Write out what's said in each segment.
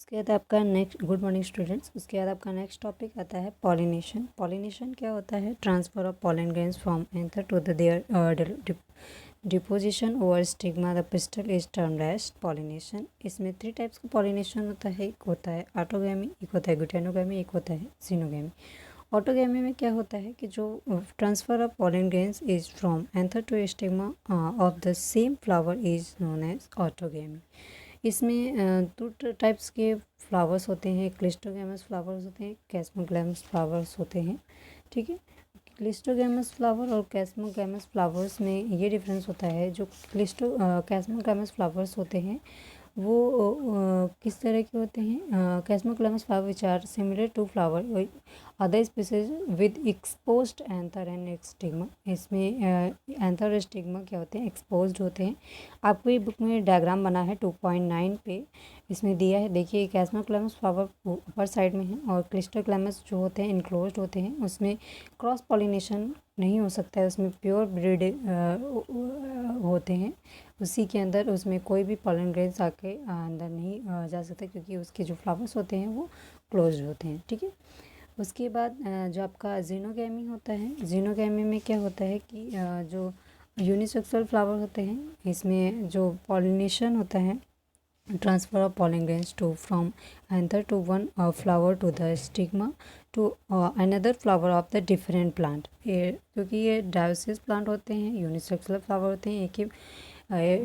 उसके बाद आपका नेक्स्ट, गुड मॉर्निंग स्टूडेंट्स, उसके बाद आपका नेक्स्ट टॉपिक आता है पॉलिनेशन। पॉलिनेशन क्या होता है? Transfer of pollen grains from anther to the their deposition over stigma the pistil is termed as pollination. इसमें 3 टाइप्स का पॉलिनेशन होता है। एक होता है ऑटोगैमी, एक होता है ग्यूटेनोगैमी, एक होता है जिनोगैमी। ऑटोगैमी में क्या होता है कि जो transfer of pollen grains is from anther to stigma of the same flower is known as autogamy. इसमें 2 टाइप्स के फ्लावर्स होते हैं, क्लिस्टोगैमस फ्लावर्स होते हैं, कैस्मोग्लैमस फ्लावर्स होते हैं। ठीक है, क्लिस्टोगैमस फ्लावर और कैस्मोगैमस फ्लावर्स में ये डिफरेंस होता है। जो कैस्मोगैमस फ्लावर्स होते हैं वो किस तरह के होते हैं? Chasmogamous flower which are similar to flower other species with exposed anther and stigma. इसमें एंथर और स्टिग्मा क्या होते हैं? एक्सपोज्ड होते हैं। आपको ये बुक में डायग्राम बना है 2.9 पे, इसमें दिया है। देखिए, कैस्मोग्लैमस फ्लावर ऊपर साइड में है और क्लिस्टोग्लैमस जो होते हैं इनक्लोज्ड होते हैं। उसमें क्रॉस पॉलिनेशन नहीं हो सकता है, उसमें प्योर ब्रीड होते हैं। उसी के अंदर उसमें कोई भी पॉलन ग्रेन्स आके अंदर नहीं जा सकता, क्योंकि उसके जो फ्लावर्स होते हैं वो क्लोज्ड होते हैं। ठीक है, उसके बाद जो आपका जिनोगैमी होता है, जिनोगैमी में क्या होता है कि जो यूनिसेक्सुअल फ्लावर होते हैं, इसमें जो पॉलिनेशन होता है, transfer of pollen grains to from anther to one flower to the stigma to another flower of the different plant. क्योंकि ये डायोसिस प्लांट होते हैं, यूनिसेक्सुअल फ्लावर होते हैं, एक ही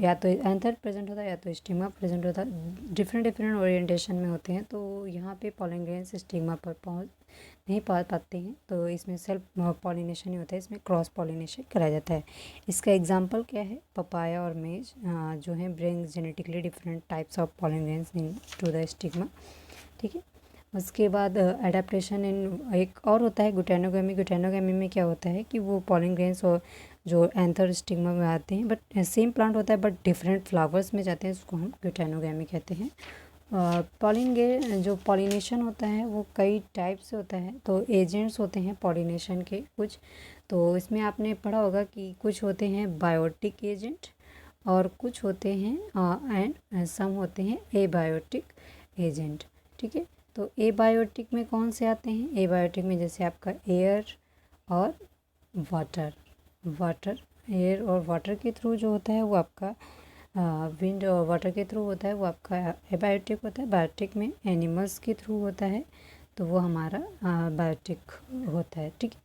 या तो एंथर प्रेजेंट होता है या तो स्टिग्मा प्रेजेंट होता है, डिफरेंट ओरिएंटेशन में होते हैं। तो यहाँ पे पॉलन ग्रेन्स स्टिग्मा पर पहुँच नहीं पा पाते हैं, तो इसमें सेल्फ पॉलिनेशन ही होता है, इसमें क्रॉस पॉलिनेशन कराया जाता है। इसका एग्जांपल क्या है? पपाया और मेज जो है bring genetically different types of pollen grains into the stigma. ठीक है, उसके बाद एडेप्टेशन इन एक और होता है ग्यूटेनोगैमी। ग्यूटेनोगैमी में क्या होता है कि वो पॉलन ग्रेन्स और जो एंथर स्टिग्मा में आते हैं, बट सेम प्लांट होता है बट डिफरेंट फ्लावर्स में जाते हैं, उसको हम ग्यूटेनोगैमी कहते हैं। जो पॉलिनेशन होता है वो कई टाइप से होता है। तो एजेंट्स होते हैं पॉलिनेशन के कुछ, तो इसमें आपने पढ़ा होगा कि कुछ होते हैं बायोटिक एजेंट और कुछ होते हैं एंड सम होते हैं एबायोटिक एजेंट। ठीक है, तो एबायोटिक में कौन से आते हैं? एबायोटिक में जैसे आपका एयर और वाटर एयर और वाटर के थ्रू जो होता है वो आपका विंड और वाटर के थ्रू होता है, वो आपका एबायोटिक होता है। बायोटिक में एनिमल्स के थ्रू होता है, तो वो हमारा बायोटिक होता है। ठीक है,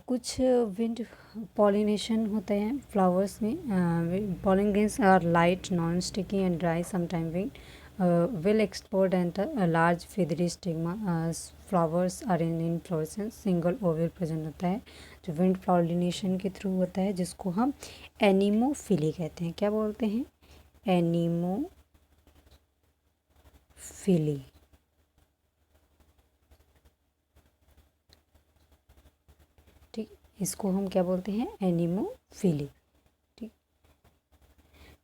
कुछ विंड पॉलिनेशन होते हैं फ्लावर्स में। Pollen grains are light, non sticky and dry, sometime wind will explode and a large feathery stigma. Flowers are in inflorescence, single Oval present होता है, जो विंड पॉलिनेशन के थ्रू होता है, जिसको हम एनिमोफिली कहते हैं। क्या बोलते हैं? एनिमोफिली। ठीक, इसको हम क्या बोलते हैं? एनिमोफिली।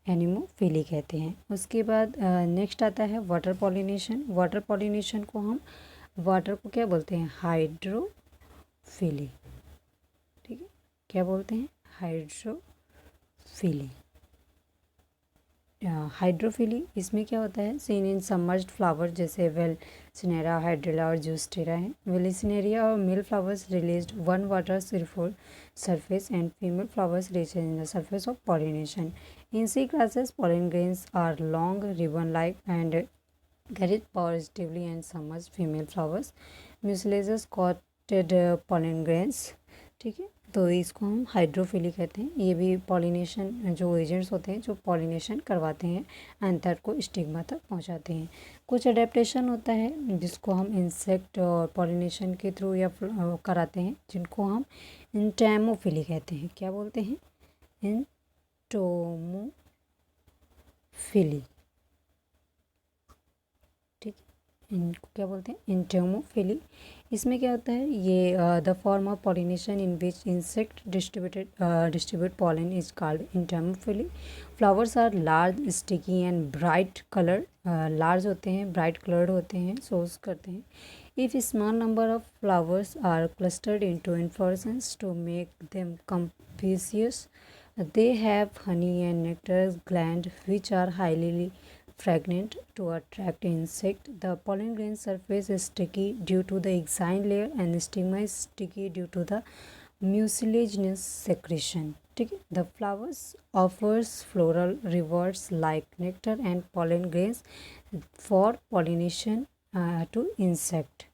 एनिमोफिली कहते हैं। उसके बाद नेक्स्ट आता है वाटर पॉलिनेशन। वाटर पॉलिनेशन को हम वाटर को क्या बोलते हैं? हाइड्रोफिली। ठीक है, क्या बोलते हैं? हाइड्रोफिली। हाइड्रोफिली इसमें क्या होता है? सीन इन सबमर्ज्ड फ्लावर जैसे वेलसिनेरिया, हाइड्रिला और जूस्टेरा है। वेलसिनेरिया और male flowers released on water सिर्फोर surface and female flowers reach in the surface of pollination. In C classes, pollen grains are long, ribbon-like and carried positively and submerged female flowers. Mucilaginous coated pollen grains. ठीक है, तो इसको हम hydrophily कहते हैं। ये भी पॉलिनेशन जो एजेंट्स होते हैं जो पॉलिनेशन करवाते हैं, एंथर को स्टिग्मा तक पहुंचाते हैं। कुछ अडेप्टेशन होता है जिसको हम इंसेक्ट और पॉलिनेशन के थ्रू या कराते हैं, जिनको हम इंटेमोफिली कहते हैं। क्या बोलते हैं? इंटोमोफिली। ठीक, इनको क्या बोलते हैं? इंटेमोफिली। इसमें क्या होता है? ये the form of pollination in which insect distribute pollen is called entomophily. Flowers are large, sticky and bright colour. Large होते हैं, ब्राइट कलर्ड होते हैं, सोर्स करते हैं। If a small number of flowers are clustered into inflorescence to make them compatible, they have honey and nectar glands which are highly fragment to attract insect. The pollen grain surface is sticky due to the exine layer and stigma is sticky due to the mucilaginous secretion. ठीक है. The flowers offers floral rewards like nectar and pollen grains for pollination to insect.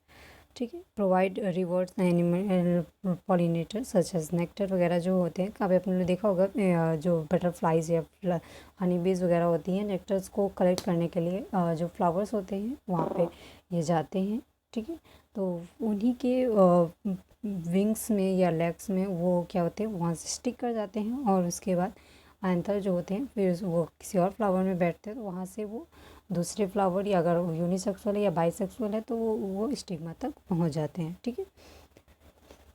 ठीक है. Provide rewards animal pollinator such as nectar वगैरह जो होते हैं. कभी आपने देखा होगा जो बटरफ्लाइज या हनी बीज वगैरह होती हैं, नेक्टर्स को कलेक्ट करने के लिए जो फ्लावर्स होते हैं वहाँ पे ये जाते हैं. ठीक है. तो उन्हीं के विंग्स में या लेग्स में वो क्या होते हैं, वहाँ से स्टिक कर जाते हैं और उसके बाद एंथर जो होते हैं फिर वो किसी और फ्लावर में बैठते हैं, तो वहाँ से वो दूसरे फ्लावर या अगर यूनिसेक्सुअल है या बाईसेक्सुअल है तो वो स्टिग्मा तक पहुँच जाते हैं. ठीक है.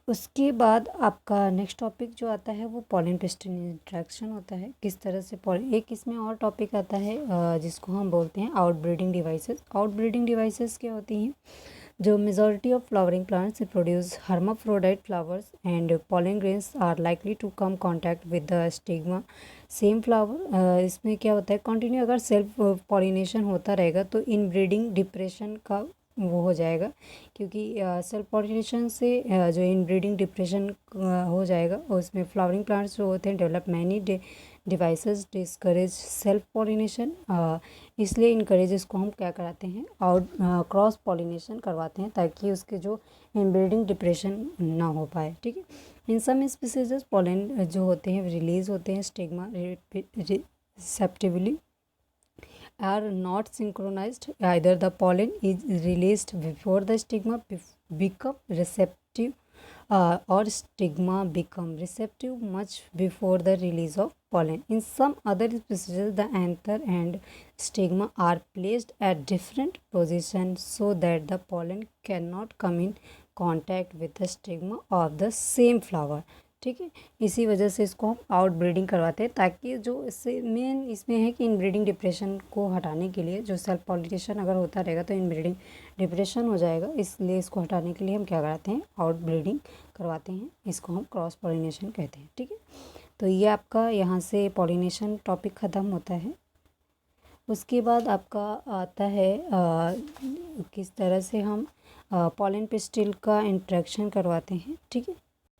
उसके बाद आपका नेक्स्ट टॉपिक जो आता है वो पॉलन पिस्टल इंट्रैक्शन होता है. किस तरह से एक इसमें और टॉपिक आता है जिसको हम बोलते हैं आउटब्रीडिंग डिवाइसेस. आउटब्रीडिंग डिवाइसेस क्या होती हैं? जो majority of flowering plants produce hermaphrodite flowers and pollen grains are likely to come contact with the stigma same flower. इसमें क्या होता है, कंटिन्यू अगर सेल्फ पॉलिनेशन होता रहेगा तो इनब्रीडिंग डिप्रेशन का वो हो जाएगा, क्योंकि सेल्फ पॉलिनेशन से जो इनब्रीडिंग डिप्रेशन हो जाएगा उसमें फ्लावरिंग प्लांट्स जो होते हैं develop many devices discourage self pollination. इसलिए इनकरेजेस को हम क्या कराते हैं, आउट क्रॉस पॉलिनेशन करवाते हैं ताकि उसके जो इनब्रीडिंग डिप्रेशन ना हो पाए. ठीक है. इन सम स्पीसीज पॉलन जो होते हैं रिलीज होते हैं stigma रिसेप्टिवली are not synchronized. Either the pollen is released before the stigma become receptive or stigma become receptive much before the release of pollen. In some other species, the anther and stigma are placed at different positions so that the pollen cannot come in contact with the stigma of the same flower. ठीक है. इसी वजह से इसको हम out breeding करवाते हैं ताकि जो इससे मेन इसमें है कि इनब्रीडिंग डिप्रेशन को हटाने के लिए, जो सेल्फ पॉलिनेशन अगर होता रहेगा तो इनब्रीडिंग डिप्रेशन हो जाएगा, इसलिए इसको हटाने के लिए हम क्या कराते हैं, आउट ब्रीडिंग करवाते हैं. इसको हम क्रॉस पॉलिनेशन कहते हैं. ठीक है. तो ये आपका यहाँ से पॉलिनेशन टॉपिक ख़त्म होता है. उसके बाद आपका आता है किस तरह से हम पॉलन पिस्टिल का इंट्रैक्शन करवाते हैं. ठीक है.